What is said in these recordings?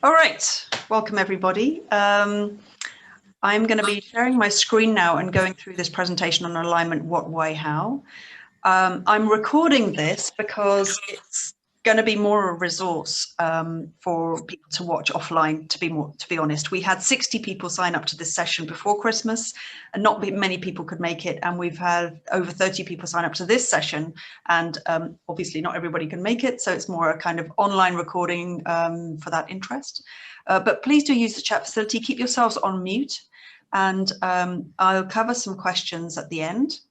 All right, welcome everybody. I'm going to be sharing my screen now and going through this presentation on alignment, what, why, how. I'm recording this because it's going to be more a resource for people to watch offline. To be honest, we had 60 people sign up to this session before Christmas, and not many people could make it. And we've had over 30 people sign up to this session, and obviously not everybody can make it. So it's more a kind of online recording for that interest. But please do use the chat facility. Keep yourselves on mute, and I'll cover some questions at the end.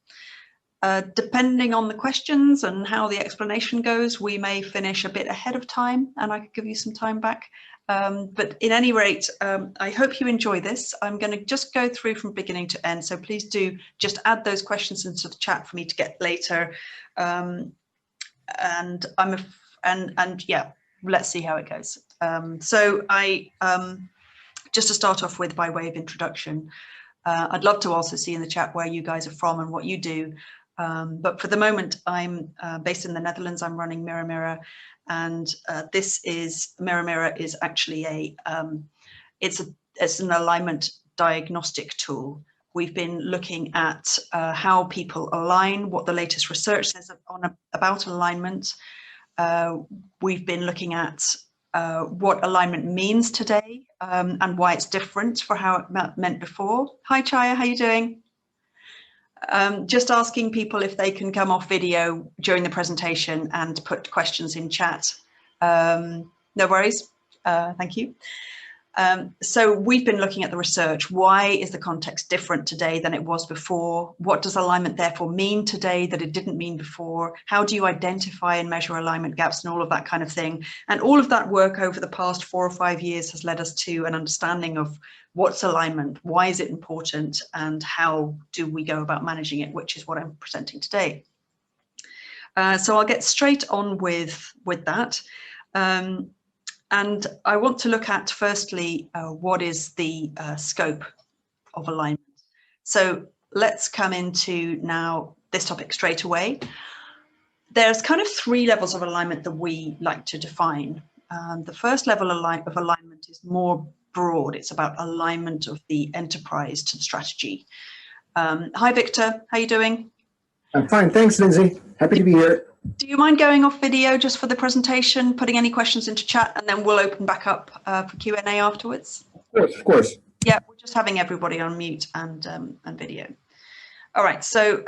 Depending on the questions and how the explanation goes, we may finish a bit ahead of time and I could give you some time back. But in any rate, I hope you enjoy this. I'm going to just go through from beginning to end. So please do just add those questions into the chat for me to get later. And yeah, let's see how it goes. Just to start off with, by way of introduction, I'd love to also see in the chat where you guys are from and what you do. But for the moment, I'm based in the Netherlands. I'm running Mirror, and Mirror is actually it's an alignment diagnostic tool. We've been looking at how people align, what the latest research says about alignment. We've been looking at what alignment means today and why it's different for how it meant before. Hi, Chaya, how you doing? Just asking people if they can come off video during the presentation and put questions in chat. No worries, thank you. So we've been looking at the research. Why is the context different today than it was before? What does alignment therefore mean today that it didn't mean before? How do you identify and measure alignment gaps and all of that kind of thing? And all of that work over the past 4 or 5 years has led us to an understanding of what's alignment, why is it important, and how do we go about managing it, which is what I'm presenting today. So I'll get straight on with that. And I want to look at, firstly, what is the scope of alignment. So let's come into now this topic straight away. There's kind of 3 levels of alignment that we like to define. The first level of alignment is more broad. It's about alignment of the enterprise to the strategy. Hi, Victor. How are you doing? I'm fine. Thanks, Lindsay. Happy to be here. Do you mind going off video just for the presentation, putting any questions into chat, and then we'll open back up for Q&A afterwards? Of course. Yeah, we're just having everybody on mute and video. All right, so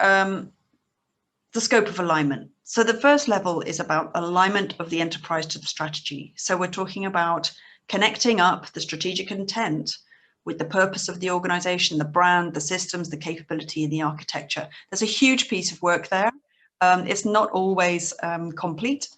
the scope of alignment. So the first level is about alignment of the enterprise to the strategy. So we're talking about connecting up the strategic intent with the purpose of the organization, the brand, the systems, the capability, and the architecture. There's a huge piece of work there. It's not always complete,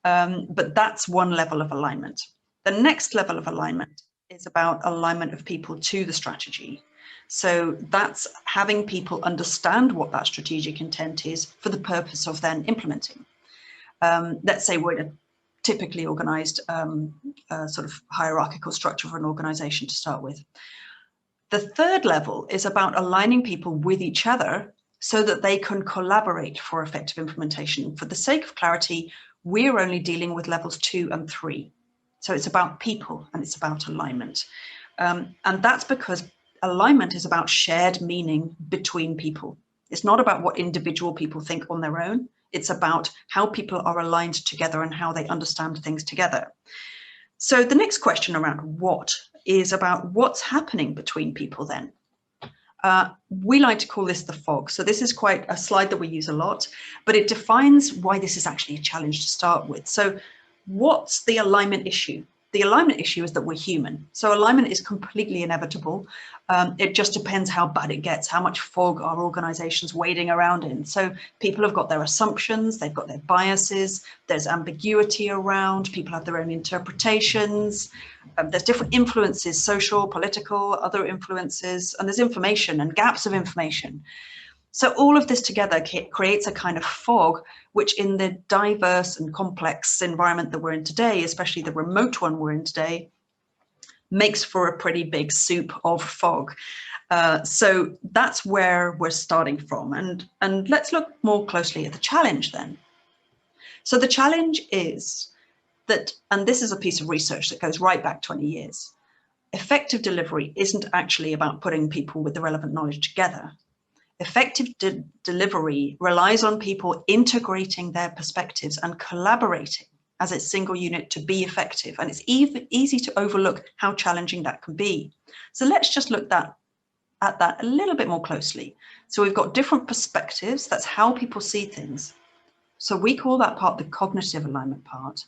but that's one level of alignment. The next level of alignment is about alignment of people to the strategy. So that's having people understand what that strategic intent is for the purpose of then implementing. Let's say we're in a typically organized sort of hierarchical structure of an organization to start with. The third level is about aligning people with each other so that they can collaborate for effective implementation. For the sake of clarity, we're only dealing with levels 2 and 3. So it's about people and it's about alignment. And that's because alignment is about shared meaning between people. It's not about what individual people think on their own. It's about how people are aligned together and how they understand things together. So the next question around what is about what's happening between people then. We like to call this the fog. So this is quite a slide that we use a lot, but it defines why this is actually a challenge to start with. So what's the alignment issue? The alignment issue is that we're human. So alignment is completely inevitable. It just depends how bad it gets, how much fog our organization's wading around in. So people have got their assumptions, they've got their biases, there's ambiguity around, people have their own interpretations, there's different influences, social, political, other influences, and there's information and gaps of information. So all of this together creates a kind of fog, which in the diverse and complex environment that we're in today, especially the remote one we're in today, makes for a pretty big soup of fog. So that's where we're starting from. And let's look more closely at the challenge then. So the challenge is that, and this is a piece of research that goes right back 20 years, effective delivery isn't actually about putting people with the relevant knowledge together. Effective delivery relies on people integrating their perspectives and collaborating as a single unit to be effective. And it's easy to overlook how challenging that can be. So let's just look at that a little bit more closely. So we've got different perspectives. That's how people see things. So we call that part the cognitive alignment part.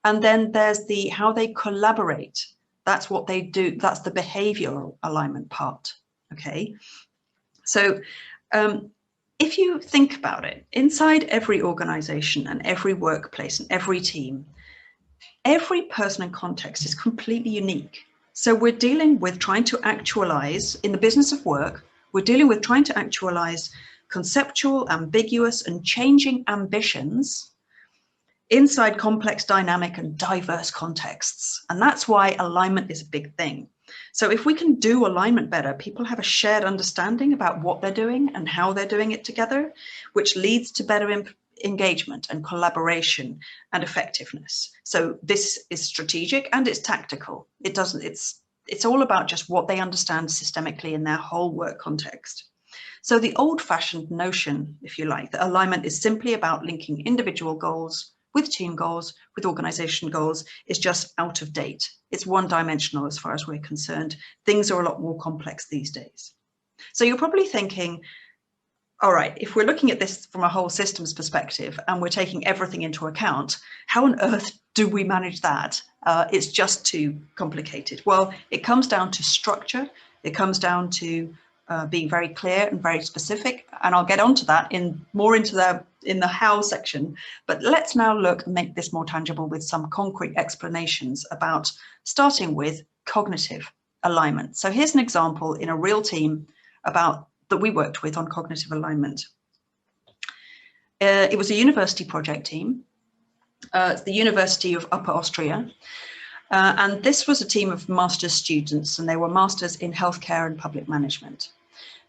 And then there's the how they collaborate. That's what they do. That's the behavioral alignment part. Okay. So if you think about it, inside every organization and every workplace and every team, every person and context is completely unique. So we're dealing with trying to actualize, in the business of work, we're dealing with trying to actualize conceptual, ambiguous, and changing ambitions inside complex, dynamic, and diverse contexts. And that's why alignment is a big thing. So if we can do alignment better, people have a shared understanding about what they're doing and how they're doing it together, which leads to better engagement and collaboration and effectiveness. So this is strategic and it's tactical. It's all about just what they understand systemically in their whole work context. So the old-fashioned notion, if you like, that alignment is simply about linking individual goals with team goals, with organization goals, is just out of date. It's one-dimensional as far as we're concerned. Things are a lot more complex these days. So you're probably thinking, all right, if we're looking at this from a whole systems perspective and we're taking everything into account, how on earth do we manage that? It's just too complicated. Well, it comes down to structure. It comes down to being very clear and very specific. And I'll get onto that in the how section. But let's now look and make this more tangible with some concrete explanations about starting with cognitive alignment. So here's an example in a real team that we worked with on cognitive alignment. It was a university project team. It's the University of Upper Austria. And this was a team of master's students, and they were masters in healthcare and public management.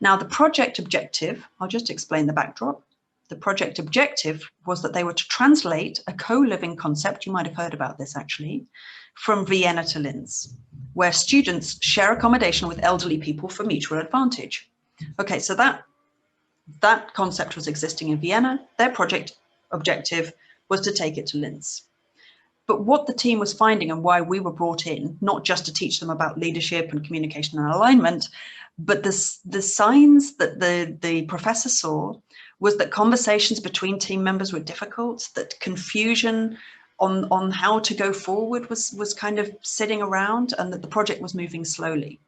Now, the project objective, I'll just explain the backdrop. The project objective was that they were to translate a co-living concept, you might have heard about this actually, from Vienna to Linz, where students share accommodation with elderly people for mutual advantage. Okay, so that concept was existing in Vienna. Their project objective was to take it to Linz. But what the team was finding and why we were brought in, not just to teach them about leadership and communication and alignment, but the signs that the professor saw was that conversations between team members were difficult, that confusion on how to go forward was kind of sitting around, and that the project was moving slowly.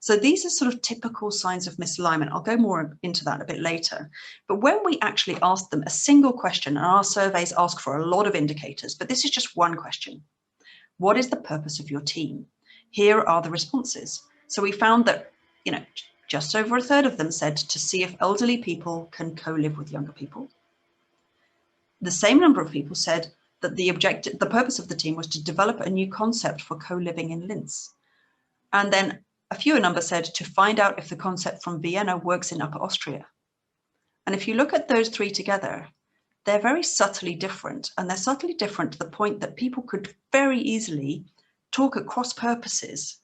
So these are sort of typical signs of misalignment. I'll go more into that a bit later. But when we actually asked them a single question, and our surveys ask for a lot of indicators, but this is just one question. What is the purpose of your team? Here are the responses. So we found that, just over a third of them said to see if elderly people can co-live with younger people. The same number of people said that the purpose of the team was to develop a new concept for co-living in Linz. And then a fewer number said to find out if the concept from Vienna works in Upper Austria. And if you look at those three together, they're very subtly different. And they're subtly different to the point that people could very easily talk at cross purposes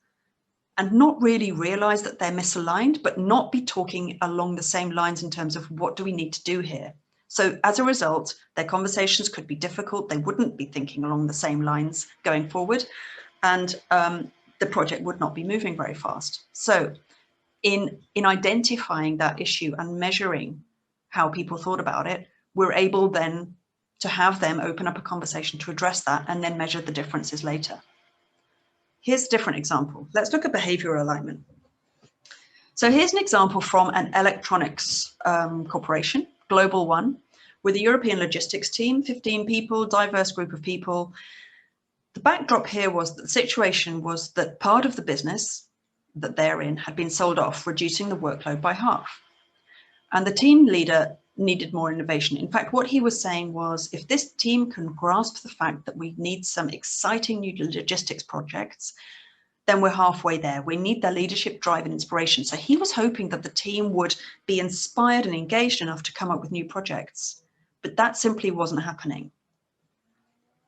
and not really realize that they're misaligned, but not be talking along the same lines in terms of what do we need to do here. So as a result, their conversations could be difficult. They wouldn't be thinking along the same lines going forward. And the project would not be moving very fast. So in identifying that issue and measuring how people thought about it, we're able then to have them open up a conversation to address that and then measure the differences later. Here's a different example. Let's look at behavioral alignment. So here's an example from an electronics corporation, Global One, with a European logistics team, 15 people, diverse group of people. The backdrop here was that the situation was that part of the business that they're in had been sold off, reducing the workload by half. And the team leader needed more innovation. In fact, what he was saying was, if this team can grasp the fact that we need some exciting new logistics projects, then we're halfway there. We need their leadership, drive, and inspiration. So he was hoping that the team would be inspired and engaged enough to come up with new projects. But that simply wasn't happening.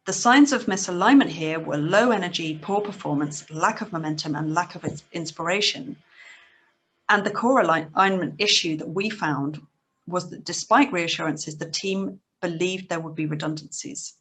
The signs of misalignment here were low energy, poor performance, lack of momentum, and lack of inspiration. And the core alignment issue that we found was that despite reassurances, the team believed there would be redundancies.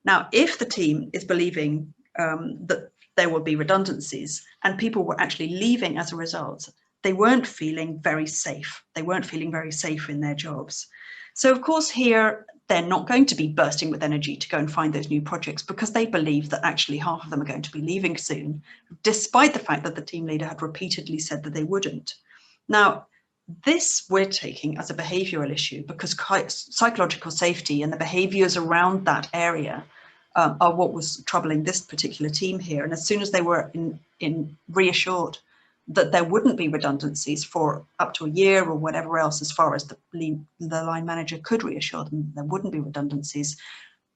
Now, if the team is believing that there will be redundancies and people were actually leaving as a result, they weren't feeling very safe. They weren't feeling very safe in their jobs. So of course here, they're not going to be bursting with energy to go and find those new projects because they believe that actually half of them are going to be leaving soon, despite the fact that the team leader had repeatedly said that they wouldn't. Now, this we're taking as a behavioral issue because psychological safety and the behaviors around that area are what was troubling this particular team here. And as soon as they were reassured that there wouldn't be redundancies for up to a year or whatever else, as far as the line manager could reassure them there wouldn't be redundancies,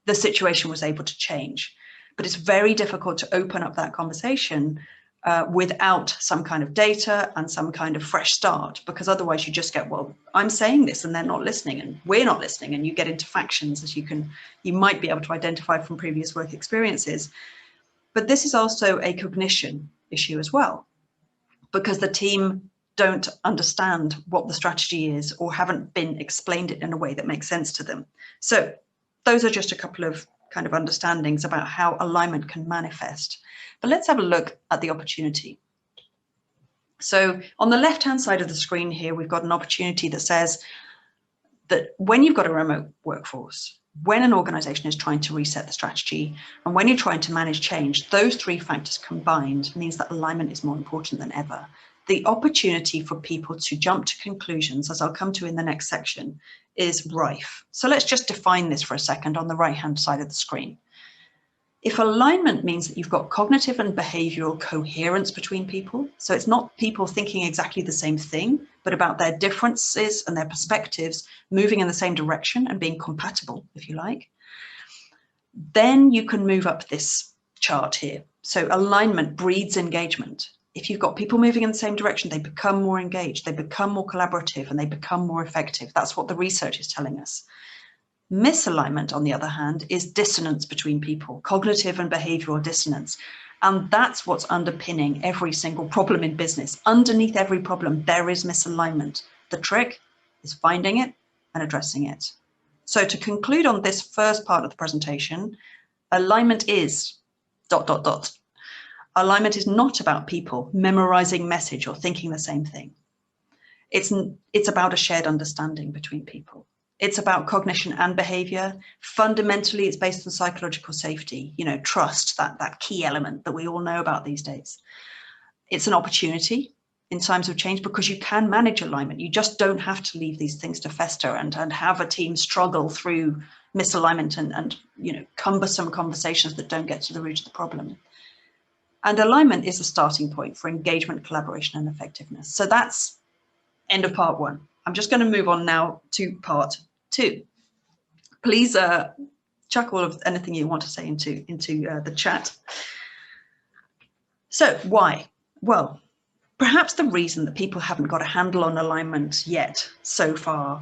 the situation was able to change. But it's very difficult to open up that conversation without some kind of data and some kind of fresh start, because otherwise you just get, well, I'm saying this and they're not listening and we're not listening, and you get into factions, as you might be able to identify from previous work experiences. But this is also a cognition issue as well, because the team don't understand what the strategy is or haven't been explained it in a way that makes sense to them. So those are just a couple of kind of understandings about how alignment can manifest. But let's have a look at the opportunity. So on the left-hand side of the screen here, we've got an opportunity that says that when you've got a remote workforce, when an organization is trying to reset the strategy, and when you're trying to manage change, those three factors combined means that alignment is more important than ever. The opportunity for people to jump to conclusions, as I'll come to in the next section, is rife. So let's just define this for a second on the right-hand side of the screen. If alignment means that you've got cognitive and behavioral coherence between people, so it's not people thinking exactly the same thing, but about their differences and their perspectives moving in the same direction and being compatible, if you like, then you can move up this chart here. So alignment breeds engagement. If you've got people moving in the same direction, they become more engaged, they become more collaborative, and they become more effective. That's what the research is telling us. Misalignment, on the other hand, is dissonance between people, cognitive and behavioral dissonance. And that's what's underpinning every single problem in business. Underneath every problem, there is misalignment. The trick is finding it and addressing it. So to conclude on this first part of the presentation, alignment is ... Alignment is not about people memorizing message or thinking the same thing. It's about a shared understanding between people. It's about cognition and behavior. Fundamentally, it's based on psychological safety, trust, that key element that we all know about these days. It's an opportunity in times of change because you can manage alignment. You just don't have to leave these things to fester and have a team struggle through misalignment and cumbersome conversations that don't get to the root of the problem. And alignment is a starting point for engagement, collaboration, and effectiveness. So that's end of part one. I'm just going to move on now to part two. Please chuck all of anything you want to say into the chat. So why? Well, perhaps the reason that people haven't got a handle on alignment yet so far,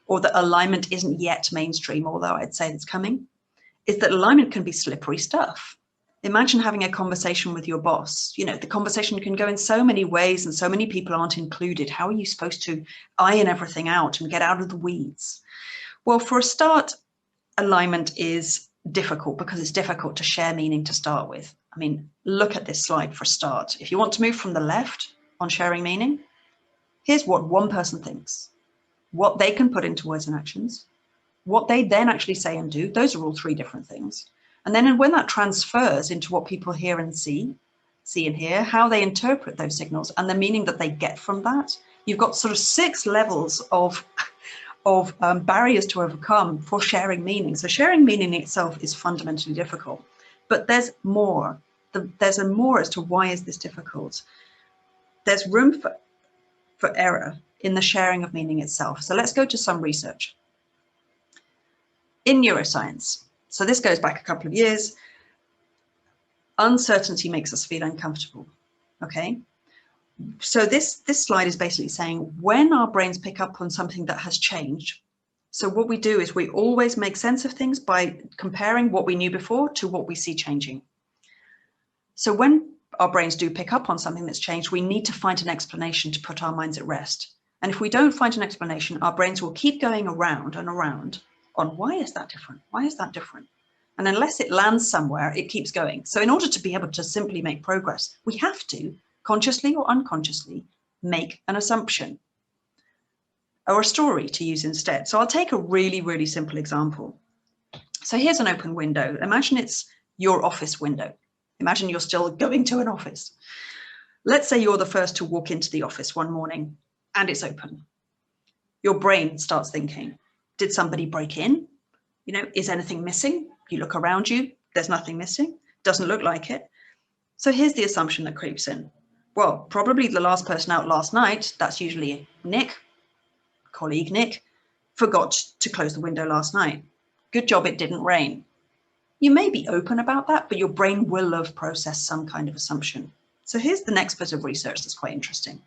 or that alignment isn't yet mainstream, although I'd say it's coming, is that alignment can be slippery stuff. Imagine having a conversation with your boss. The conversation can go in so many ways and so many people aren't included. How are you supposed to iron everything out and get out of the weeds? Well, for a start, alignment is difficult because it's difficult to share meaning to start with. I mean, look at this slide for a start. If you want to move from the left on sharing meaning, here's what one person thinks, what they can put into words and actions, what they then actually say and do. Those are all three different things. And then when that transfers into what people hear and see and hear, how they interpret those signals and the meaning that they get from that, you've got sort of 6 levels of barriers to overcome for sharing meaning. So sharing meaning itself is fundamentally difficult, but there's more. There's a more as to why is this difficult. There's room for error in the sharing of meaning itself. So let's go to some research. In neuroscience, so this goes back a couple of years, uncertainty makes us feel uncomfortable, okay? So this slide is basically saying when our brains pick up on something that has changed, So what we do is we always make sense of things by comparing what we knew before to what we see changing. So when our brains do pick up on something that's changed, we need to find an explanation to put our minds at rest. And if we don't find an explanation, our brains will keep going around and around on why is that different? Why is that different? And unless it lands somewhere, it keeps going. So in order to be able to simply make progress, we have to, consciously or unconsciously, make an assumption or a story to use instead. So I'll take a really, really simple example. So here's an open window. Imagine it's your office window. Imagine you're still going to an office. Let's say you're the first to walk into the office one morning and it's open. Your brain starts thinking, did somebody break in? You know, is anything missing? You look around you, there's nothing missing. Doesn't look like it. So here's the assumption that creeps in. Well, probably the last person out last night, that's usually Nick, colleague Nick, forgot to close the window last night. Good job it didn't rain. You may be open about that, but your brain will have processed some kind of assumption. So here's the next bit of research that's quite interesting.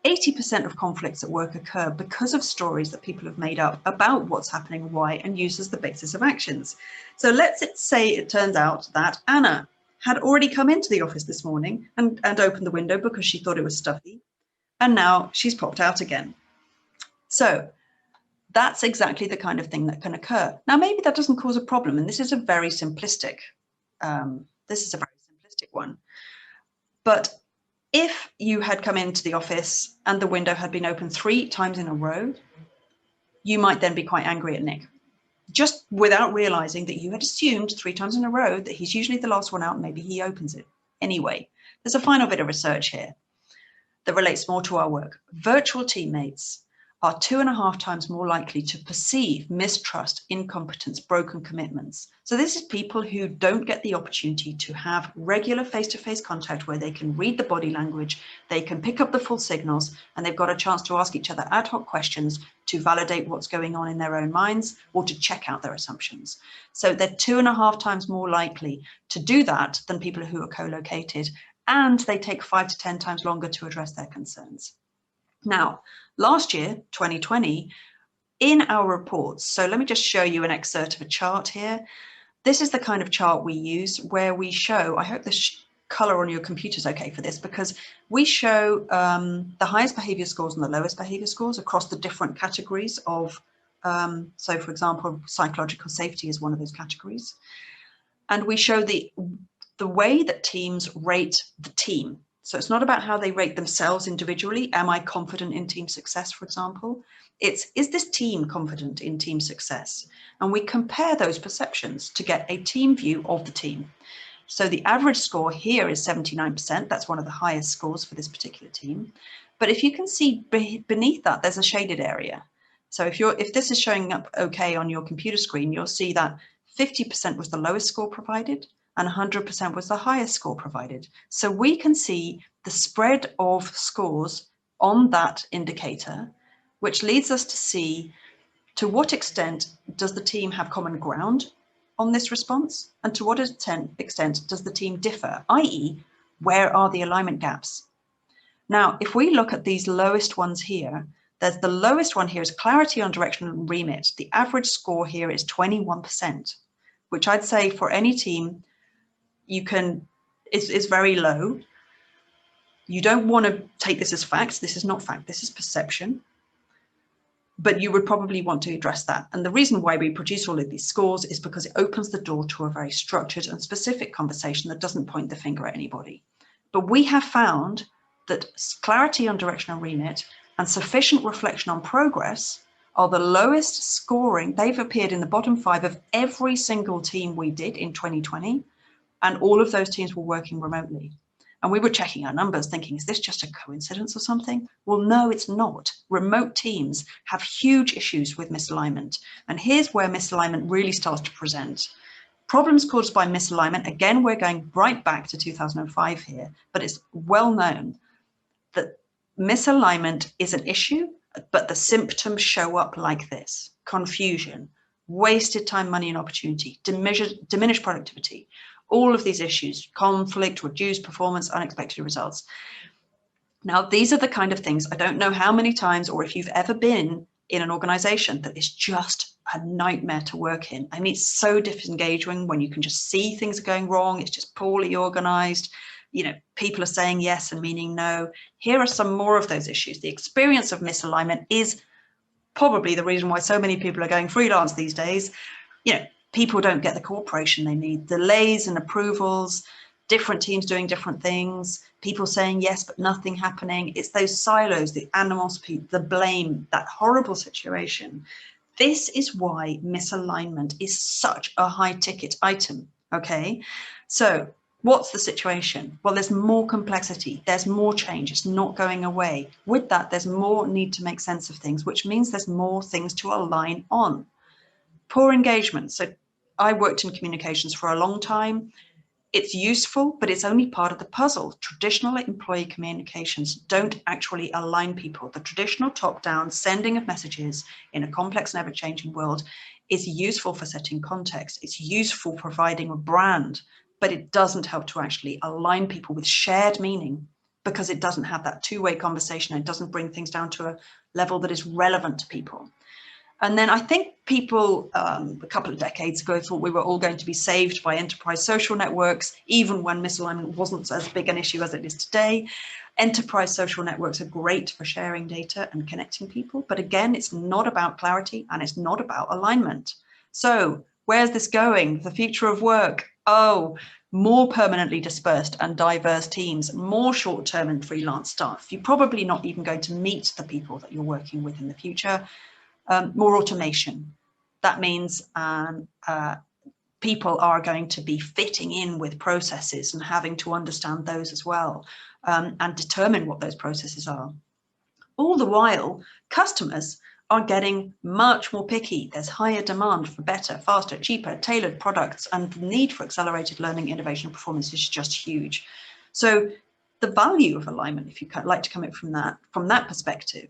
80% of conflicts at work occur because of stories that people have made up about what's happening, why, and used as the basis of actions. So let's say it turns out that Anna had already come into the office this morning and opened the window because she thought it was stuffy, and now she's popped out again. So that's exactly the kind of thing that can occur. Now, maybe that doesn't cause a problem, and this is a very simplistic one. But if you had come into the office and the window had been open 3 times in a row, you might then be quite angry at Nick, just without realizing that you had assumed 3 times in a row that he's usually the last one out, maybe he opens it. Anyway, there's a final bit of research here that relates more to our work. Virtual teammates are 2.5 times more likely to perceive mistrust, incompetence, broken commitments. So this is people who don't get the opportunity to have regular face-to-face contact where they can read the body language, they can pick up the full signals, and they've got a chance to ask each other ad hoc questions to validate what's going on in their own minds or to check out their assumptions. So they're 2.5 times more likely to do that than people who are co-located, and they take 5 to 10 times longer to address their concerns. Now, last year, 2020, in our reports, so let me just show you an excerpt of a chart here. This is the kind of chart we use where we show, I hope the color on your computer is okay for this, because we show the highest behavior scores and the lowest behavior scores across the different categories of, so for example, psychological safety is one of those categories. And we show the way that teams rate the team. So it's not about how they rate themselves individually. Am I confident in team success, for example? It's, is this team confident in team success? And we compare those perceptions to get a team view of the team. So the average score here is 79%. That's one of the highest scores for this particular team. But if you can see beneath that, there's a shaded area. So if this is showing up okay on your computer screen, you'll see that 50% was the lowest score provided, and 100% was the highest score provided. So we can see the spread of scores on that indicator, which leads us to see to what extent does the team have common ground on this response, and to what extent does the team differ, i.e., where are the alignment gaps? Now, if we look at these lowest ones here, there's the lowest one here is clarity on direction and remit. The average score here is 21%, which I'd say for any team, is very low. You don't want to take this as fact. This is not fact. This is perception. But you would probably want to address that. And the reason why we produce all of these scores is because it opens the door to a very structured and specific conversation that doesn't point the finger at anybody. But we have found that clarity on direction and remit and sufficient reflection on progress are the lowest scoring. They've appeared in the bottom 5 of every single team we did in 2020. And all of those teams were working remotely. And we were checking our numbers thinking, is this just a coincidence or something? Well, no, it's not. Remote teams have huge issues with misalignment. And here's where misalignment really starts to present. Problems caused by misalignment, again, we're going right back to 2005 here, but it's well known that misalignment is an issue, but the symptoms show up like this: confusion, wasted time, money, and opportunity, diminished productivity. All of these issues, conflict, reduced performance, unexpected results. Now, these are the kind of things, I don't know how many times or if you've ever been in an organization that is just a nightmare to work in. I mean, it's so disengaging when you can just see things are going wrong. It's just poorly organized. You know, people are saying yes and meaning no. Here are some more of those issues. The experience of misalignment is probably the reason why so many people are going freelance these days. You know, people don't get the cooperation they need, delays and approvals, different teams doing different things, people saying yes, but nothing happening. It's those silos, the animosity, the blame, that horrible situation. This is why misalignment is such a high ticket item, okay? So what's the situation? Well, there's more complexity, there's more change, it's not going away. With that, there's more need to make sense of things, which means there's more things to align on. Poor engagement. So I worked in communications for a long time. It's useful, but it's only part of the puzzle. Traditional employee communications don't actually align people. The traditional top-down sending of messages in a complex and ever-changing world is useful for setting context. It's useful for providing a brand, but it doesn't help to actually align people with shared meaning because it doesn't have that two-way conversation. It doesn't bring things down to a level that is relevant to people. And then I think people a couple of decades ago thought we were all going to be saved by enterprise social networks, even when misalignment wasn't as big an issue as it is today. Enterprise social networks are great for sharing data and connecting people. But again, it's not about clarity and it's not about alignment. So where's this going? The future of work? Oh, more permanently dispersed and diverse teams, more short-term and freelance staff. You're probably not even going to meet the people that you're working with in the future. More automation. That means people are going to be fitting in with processes and having to understand those as well and determine what those processes are. All the while, customers are getting much more picky. There's higher demand for better, faster, cheaper, tailored products, and the need for accelerated learning, innovation, and performance is just huge. So the value of alignment, if you like to come at from that perspective,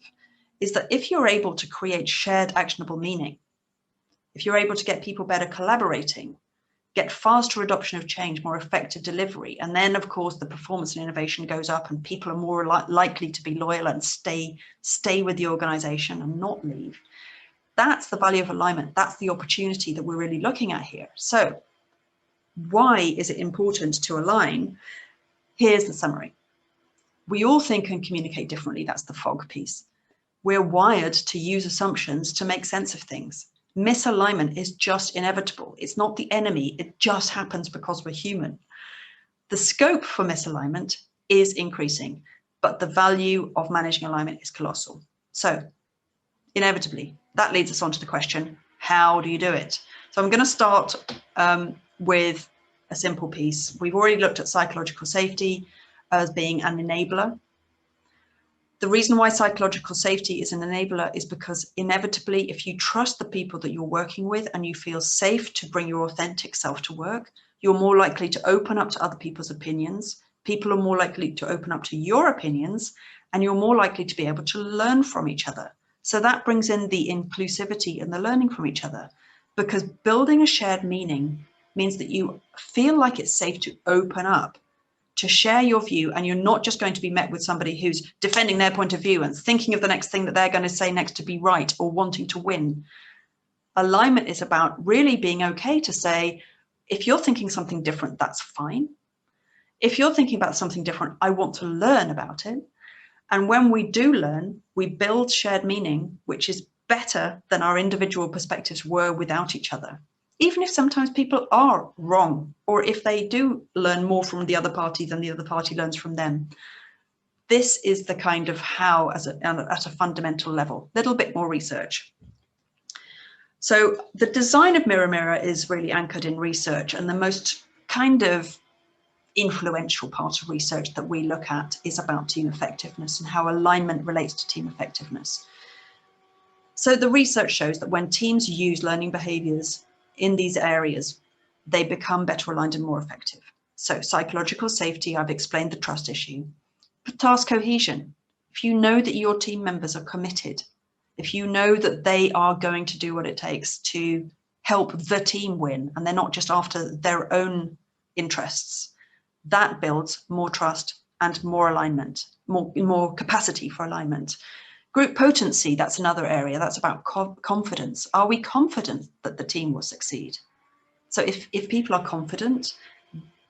is that if you're able to create shared actionable meaning, if you're able to get people better collaborating, get faster adoption of change, more effective delivery, and then of course the performance and innovation goes up and people are more likely to be loyal and stay with the organization and not leave. That's the value of alignment. That's the opportunity that we're really looking at here. So why is it important to align? Here's the summary. We all think and communicate differently. That's the fog piece. We're wired to use assumptions to make sense of things. Misalignment is just inevitable. It's not the enemy. It just happens because we're human. The scope for misalignment is increasing, but the value of managing alignment is colossal. So inevitably, that leads us on to the question, how do you do it? So I'm going to start with a simple piece. We've already looked at psychological safety as being an enabler. The reason why psychological safety is an enabler is because inevitably, if you trust the people that you're working with and you feel safe to bring your authentic self to work, you're more likely to open up to other people's opinions. People are more likely to open up to your opinions, and you're more likely to be able to learn from each other. So that brings in the inclusivity and the learning from each other, because building a shared meaning means that you feel like it's safe to open up, to share your view, and you're not just going to be met with somebody who's defending their point of view and thinking of the next thing that they're going to say next to be right or wanting to win. Alignment is about really being okay to say, if you're thinking something different, that's fine. If you're thinking about something different, I want to learn about it. And when we do learn, we build shared meaning, which is better than our individual perspectives were without each other. Even if sometimes people are wrong, or if they do learn more from the other party than the other party learns from them. This is the kind of how at a fundamental level, a little bit more research. So the design of Mirror Mirror is really anchored in research, and the most kind of influential part of research that we look at is about team effectiveness and how alignment relates to team effectiveness. So the research shows that when teams use learning behaviors in these areas, they become better aligned and more effective. So psychological safety, I've explained the trust issue. But task cohesion, if you know that your team members are committed, if you know that they are going to do what it takes to help the team win, and they're not just after their own interests, that builds more trust and more alignment, more capacity for alignment. Group potency, that's another area. That's about confidence. Are we confident that the team will succeed? So if people are confident,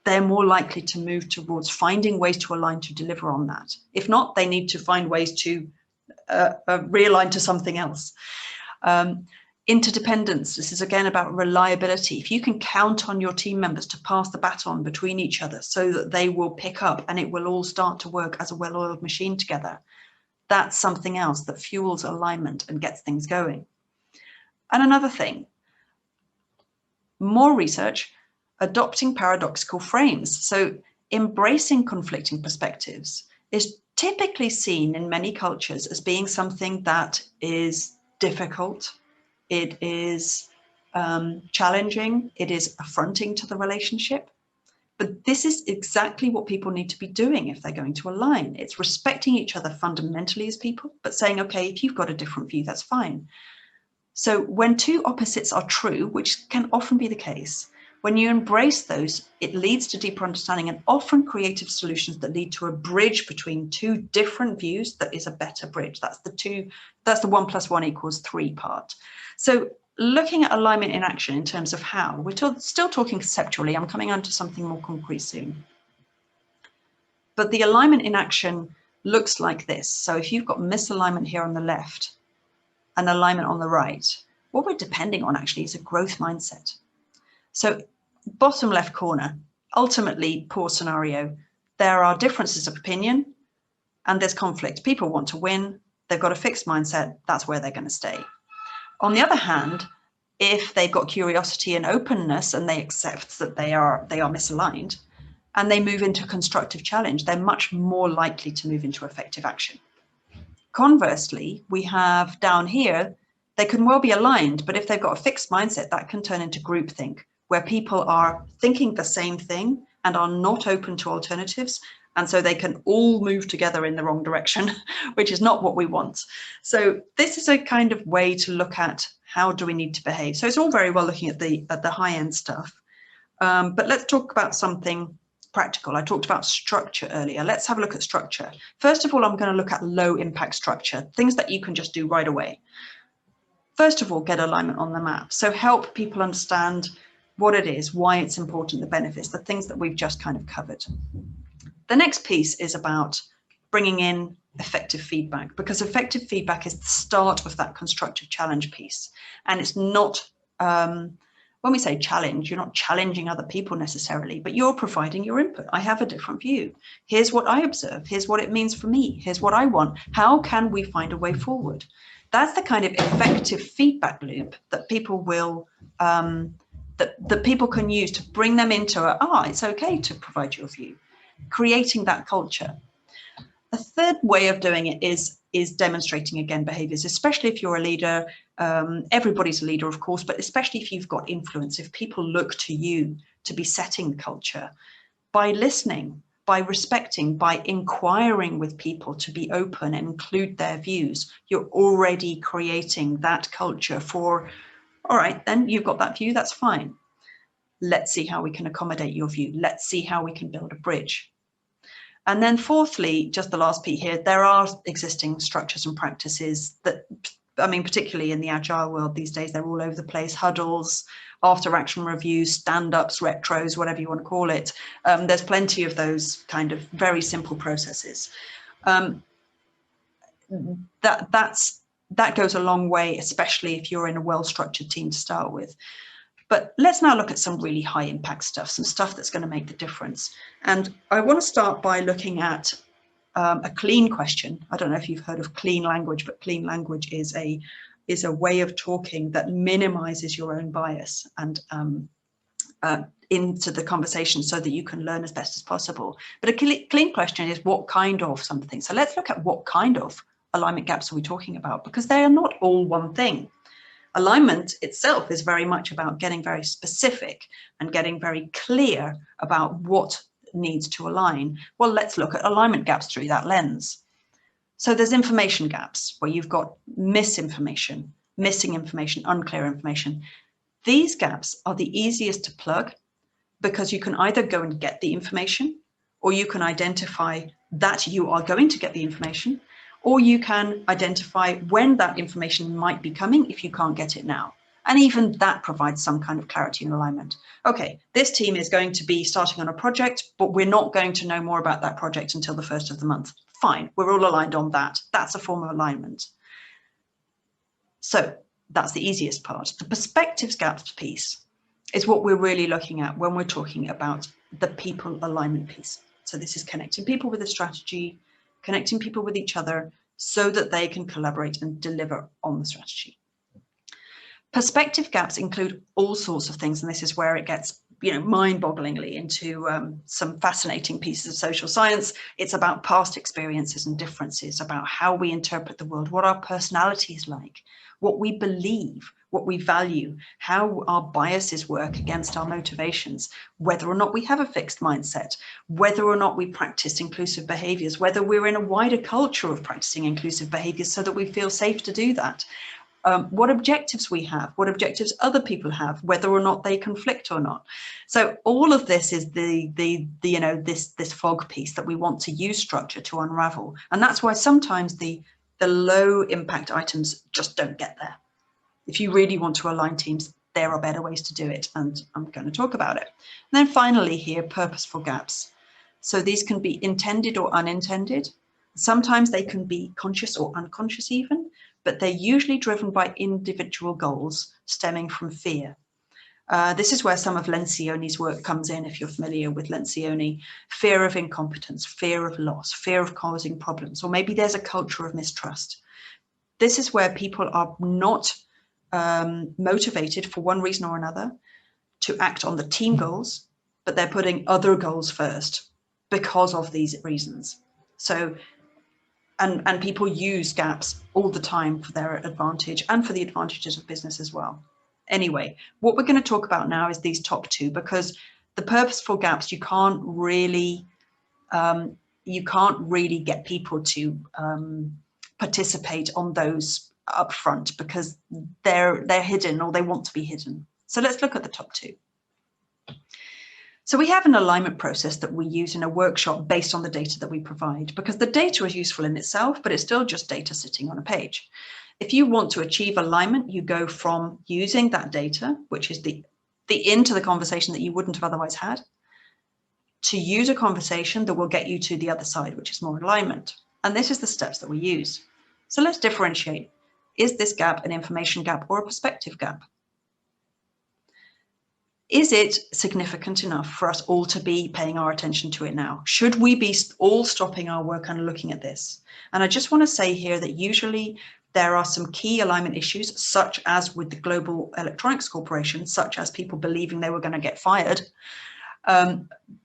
they're more likely to move towards finding ways to align to deliver on that. If not, they need to find ways to realign to something else. Interdependence, this is again about reliability. If you can count on your team members to pass the baton between each other so that they will pick up and it will all start to work as a well-oiled machine together, that's something else that fuels alignment and gets things going. And another thing, more research, adopting paradoxical frames. So embracing conflicting perspectives is typically seen in many cultures as being something that is difficult. It is challenging. It is affronting to the relationship. But this is exactly what people need to be doing if they're going to align. It's respecting each other fundamentally as people, but saying, okay, if you've got a different view, that's fine. So when two opposites are true, which can often be the case, when you embrace those, it leads to deeper understanding and often creative solutions that lead to a bridge between two different views that is a better bridge. That's the 1 + 1 = 3 part. So looking at alignment in action in terms of how, we're still talking conceptually. I'm coming on to something more concrete soon. But the alignment in action looks like this. So if you've got misalignment here on the left and alignment on the right, what we're depending on actually is a growth mindset. So bottom left corner, ultimately poor scenario. There are differences of opinion and there's conflict. People want to win. They've got a fixed mindset. That's where they're going to stay. On the other hand, if they've got curiosity and openness and they accept that they are misaligned and they move into constructive challenge, they're much more likely to move into effective action. Conversely, we have down here, they can well be aligned, but if they've got a fixed mindset, that can turn into groupthink, where people are thinking the same thing and are not open to alternatives. And so they can all move together in the wrong direction, which is not what we want. So this is a kind of way to look at how do we need to behave. So it's all very well looking at the high-end stuff. But let's talk about something practical. I talked about structure earlier. Let's have a look at structure. First of all, I'm going to look at low impact structure, things that you can just do right away. First of all, get alignment on the map. So help people understand what it is, why it's important, the benefits, the things that we've just kind of covered. The next piece is about bringing in effective feedback, because effective feedback is the start of that constructive challenge piece. And it's not, when we say challenge, you're not challenging other people necessarily, but you're providing your input. I have a different view. Here's what I observe. Here's what it means for me. Here's what I want. How can we find a way forward? That's the kind of effective feedback loop that people will, that people can use to bring them into it's okay to provide your view. Creating that culture. A third way of doing it is demonstrating, again, behaviors, especially if you're a leader. Everybody's a leader, of course, but especially if you've got influence, if people look to you to be setting the culture, by listening, by respecting, by inquiring with people to be open and include their views, you're already creating that culture for, all right, then you've got that view, that's fine. Let's see how we can accommodate your view. Let's see how we can build a bridge. And then fourthly, just the last piece here, there are existing structures and practices that, I mean, particularly in the agile world these days, they're all over the place, huddles, after action reviews, stand-ups, retros, whatever you want to call it. There's plenty of those kind of very simple processes. That goes a long way, especially if you're in a well-structured team to start with. But let's now look at some really high impact stuff, some stuff that's going to make the difference. And I want to start by looking at a clean question. I don't know if you've heard of clean language, but clean language is a way of talking that minimizes your own bias and into the conversation so that you can learn as best as possible. But a clean question is what kind of something. So let's look at what kind of alignment gaps are we talking about, because they are not all one thing. Alignment itself is very much about getting very specific and getting very clear about what needs to align. Well, let's look at alignment gaps through that lens. So there's information gaps where you've got misinformation, missing information, unclear information. These gaps are the easiest to plug because you can either go and get the information, or you can identify that you are going to get the information, or you can identify when that information might be coming if you can't get it now. And even that provides some kind of clarity and alignment. Okay, this team is going to be starting on a project, but we're not going to know more about that project until the 1st of the month. Fine, we're all aligned on that. That's a form of alignment. So that's the easiest part. The perspectives gaps piece is what we're really looking at when we're talking about the people alignment piece. So this is connecting people with a strategy, connecting people with each other so that they can collaborate and deliver on the strategy. Perspective gaps include all sorts of things, and this is where it gets, mind-bogglingly into some fascinating pieces of social science. It's about past experiences and differences, about how we interpret the world, what our personality is like, what we believe, what we value, how our biases work against our motivations, whether or not we have a fixed mindset, whether or not we practice inclusive behaviors, whether we're in a wider culture of practicing inclusive behaviors so that we feel safe to do that. What objectives we have, what objectives other people have, whether or not they conflict or not. So all of this is this fog piece that we want to use structure to unravel. And that's why sometimes the low impact items just don't get there. If you really want to align teams, there are better ways to do it. And I'm going to talk about it. And then finally here, purposeful gaps. So these can be intended or unintended. Sometimes they can be conscious or unconscious even, but they're usually driven by individual goals stemming from fear. This is where some of Lencioni's work comes in, if you're familiar with Lencioni. Fear of incompetence, fear of loss, fear of causing problems, or maybe there's a culture of mistrust. This is where people are not motivated for one reason or another to act on the team goals, but they're putting other goals first because of these reasons. So, and people use gaps all the time for their advantage and for the advantages of business as well. Anyway, what we're going to talk about now is these top two, because the purposeful gaps, you can't really get people to participate on those up front because they're hidden or they want to be hidden. So let's look at the top two. So we have an alignment process that we use in a workshop based on the data that we provide, because the data is useful in itself, but it's still just data sitting on a page. If you want to achieve alignment, you go from using that data, which is the into the conversation that you wouldn't have otherwise had, to use a conversation that will get you to the other side, which is more alignment. And this is the steps that we use. So let's differentiate. Is this gap an information gap or a perspective gap? Is it significant enough for us all to be paying our attention to it now? Should we be all stopping our work and looking at this? And I just want to say here that usually there are some key alignment issues, such as with the Global Electronics Corporation, such as people believing they were going to get fired.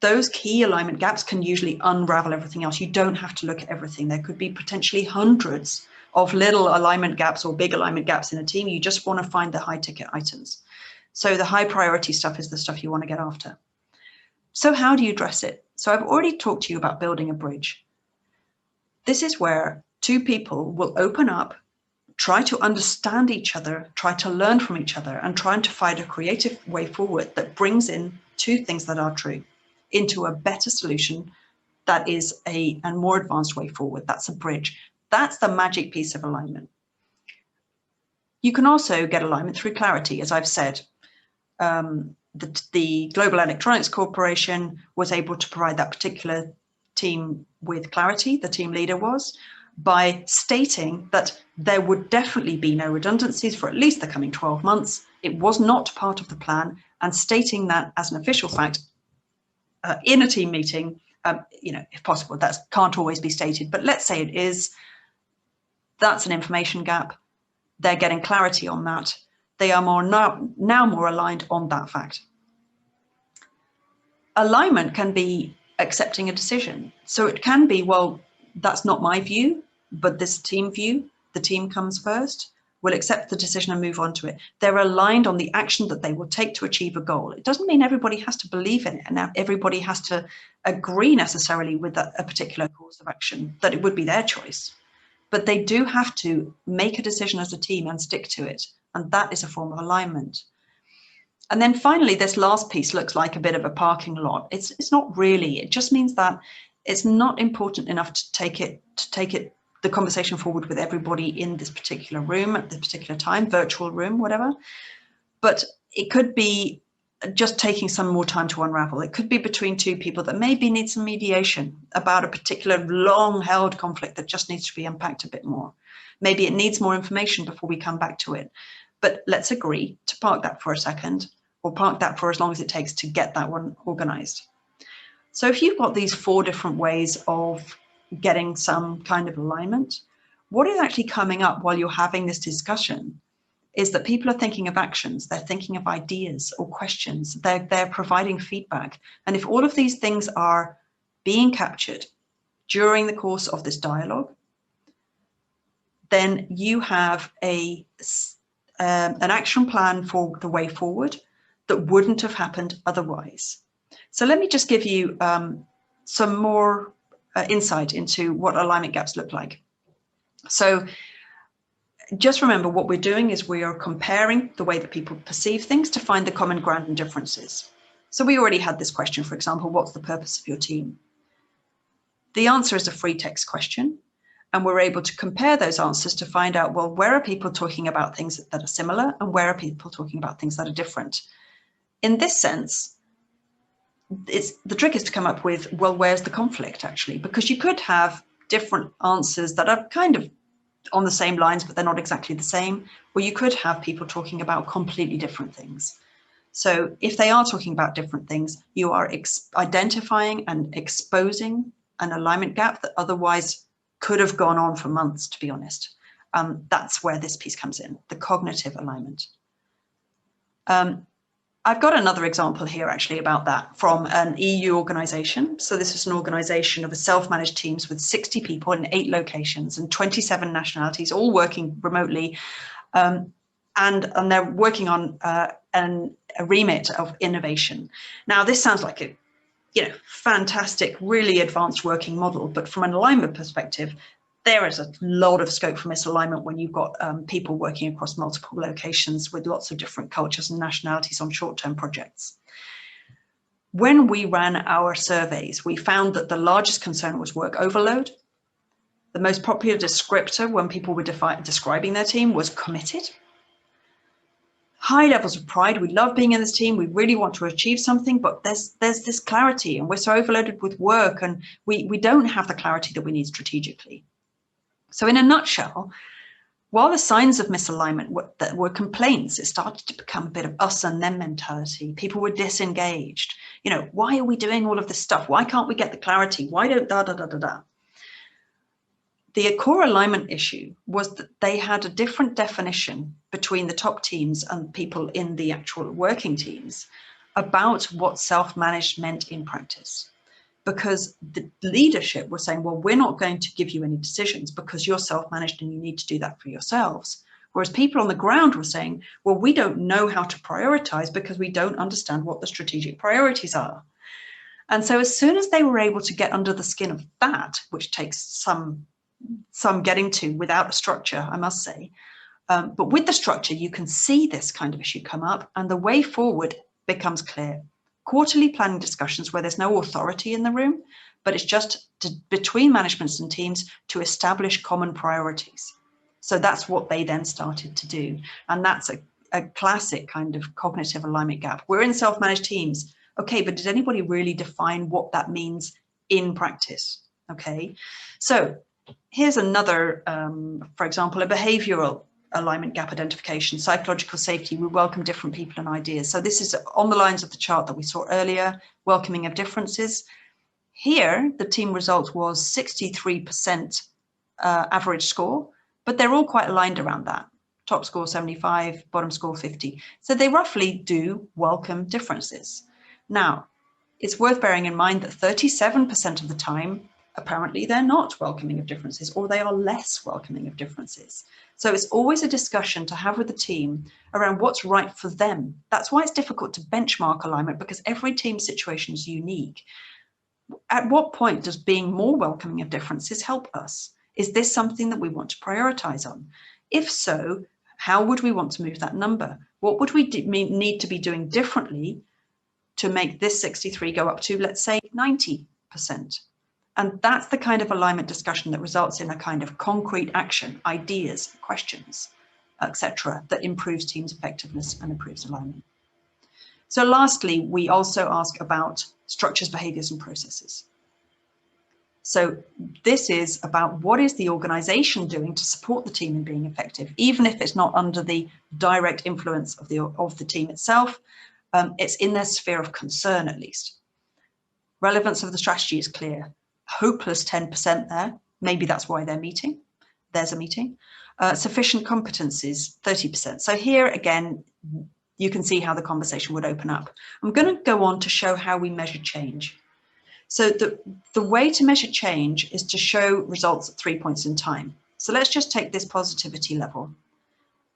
Those key alignment gaps can usually unravel everything else. You don't have to look at everything. There could be potentially hundreds of little alignment gaps or big alignment gaps in a team. You just want to find the high ticket items. So the high priority stuff is the stuff you want to get after. So how do you address it? So I've already talked to you about building a bridge. This is where two people will open up, try to understand each other, try to learn from each other, and trying to find a creative way forward that brings in two things that are true into a better solution that is a more advanced way forward. That's a bridge. That's the magic piece of alignment. You can also get alignment through clarity, as I've said. The Global Electronics Corporation was able to provide that particular team with clarity, the team leader was, by stating that there would definitely be no redundancies for at least the coming 12 months. It was not part of the plan, and stating that as an official fact in a team meeting, if possible, that can't always be stated, but let's say it is. That's an information gap. They're getting clarity on that. They are now more aligned on that fact. Alignment can be accepting a decision. So it can be, well, that's not my view, but this team view, the team comes first. We'll accept the decision and move on to it. They're aligned on the action that they will take to achieve a goal. It doesn't mean everybody has to believe in it and everybody has to agree necessarily with a particular course of action, that it would be their choice. But they do have to make a decision as a team and stick to it. And that is a form of alignment. And then finally, this last piece looks like a bit of a parking lot. It's not really. It just means that it's not important enough to take it the conversation forward with everybody in this particular room at this particular time, virtual room, whatever. But it could be just taking some more time to unravel. It could be between two people that maybe need some mediation about a particular long-held conflict that just needs to be unpacked a bit more. Maybe it needs more information before we come back to it. But let's agree to park that for a second, or park that for as long as it takes to get that one organized. So if you've got these 4 different ways of getting some kind of alignment, what is actually coming up while you're having this discussion is that people are thinking of actions, they're thinking of ideas or questions, they're providing feedback. And if all of these things are being captured during the course of this dialogue, then you have an action plan for the way forward that wouldn't have happened otherwise. So let me just give you some more insight into what alignment gaps look like. So just remember, what we're doing is we are comparing the way that people perceive things to find the common ground and differences. So we already had this question, for example, what's the purpose of your team? The answer is a free text question, and we're able to compare those answers to find out, well, where are people talking about things that are similar and where are people talking about things that are different? In this sense, the trick is to come up with, well, where's the conflict actually? Because you could have different answers that are kind of on the same lines, but they're not exactly the same, or you could have people talking about completely different things. So if they are talking about different things, you are identifying and exposing an alignment gap that otherwise could have gone on for months, to be honest. That's where this piece comes in, the cognitive alignment. I've got another example here actually about that from an EU organization. So this is an organization of self-managed teams with 60 people in 8 locations and 27 nationalities, all working remotely. And they're working on a remit of innovation. Now, this sounds like a fantastic, really advanced working model, but from an alignment perspective, there is a lot of scope for misalignment when you've got people working across multiple locations with lots of different cultures and nationalities on short-term projects. When we ran our surveys, we found that the largest concern was work overload. The most popular descriptor when people were describing their team was committed. High levels of pride. We love being in this team. We really want to achieve something, but there's this clarity, and we're so overloaded with work, and we don't have the clarity that we need strategically. So in a nutshell, while the signs of misalignment were complaints, it started to become a bit of us and them mentality. People were disengaged. Why are we doing all of this stuff? Why can't we get the clarity? Why don't da-da-da-da-da? The core alignment issue was that they had a different definition between the top teams and people in the actual working teams about what self-managed meant in practice. Because the leadership was saying, well, we're not going to give you any decisions because you're self-managed and you need to do that for yourselves. Whereas people on the ground were saying, well, we don't know how to prioritize because we don't understand what the strategic priorities are. And so as soon as they were able to get under the skin of that, which takes some getting to without a structure, I must say, but with the structure, you can see this kind of issue come up and the way forward becomes clear. Quarterly planning discussions where there's no authority in the room, but it's just between managements and teams to establish common priorities. So that's what they then started to do. And that's a classic kind of cognitive alignment gap. We're in self-managed teams. Okay, but did anybody really define what that means in practice? Okay, so here's another, for example, a behavioral alignment gap identification, psychological safety. We welcome different people and ideas. So this is on the lines of the chart that we saw earlier, welcoming of differences. Here, the team result was 63% average score, but they're all quite aligned around that. Top score 75, bottom score 50. So they roughly do welcome differences. Now, it's worth bearing in mind that 37% of the time, apparently they're not welcoming of differences, or they are less welcoming of differences. So it's always a discussion to have with the team around what's right for them. That's why it's difficult to benchmark alignment, because every team situation is unique. At what point does being more welcoming of differences help us? Is this something that we want to prioritize on? If so, how would we want to move that number? What would we need to be doing differently to make this 63 go up to, let's say, 90%? And that's the kind of alignment discussion that results in a kind of concrete action, ideas, questions, etc., that improves teams' effectiveness and improves alignment. So lastly, we also ask about structures, behaviors, and processes. So this is about what is the organization doing to support the team in being effective, even if it's not under the direct influence of the team itself. It's in their sphere of concern, at least. Relevance of the strategy is clear. Hopeless 10% there. Maybe that's why they're meeting. There's a meeting. Sufficient competencies, 30%. So here again, you can see how the conversation would open up. I'm going to go on to show how we measure change. So the way to measure change is to show results at 3 points in time. So let's just take this positivity level.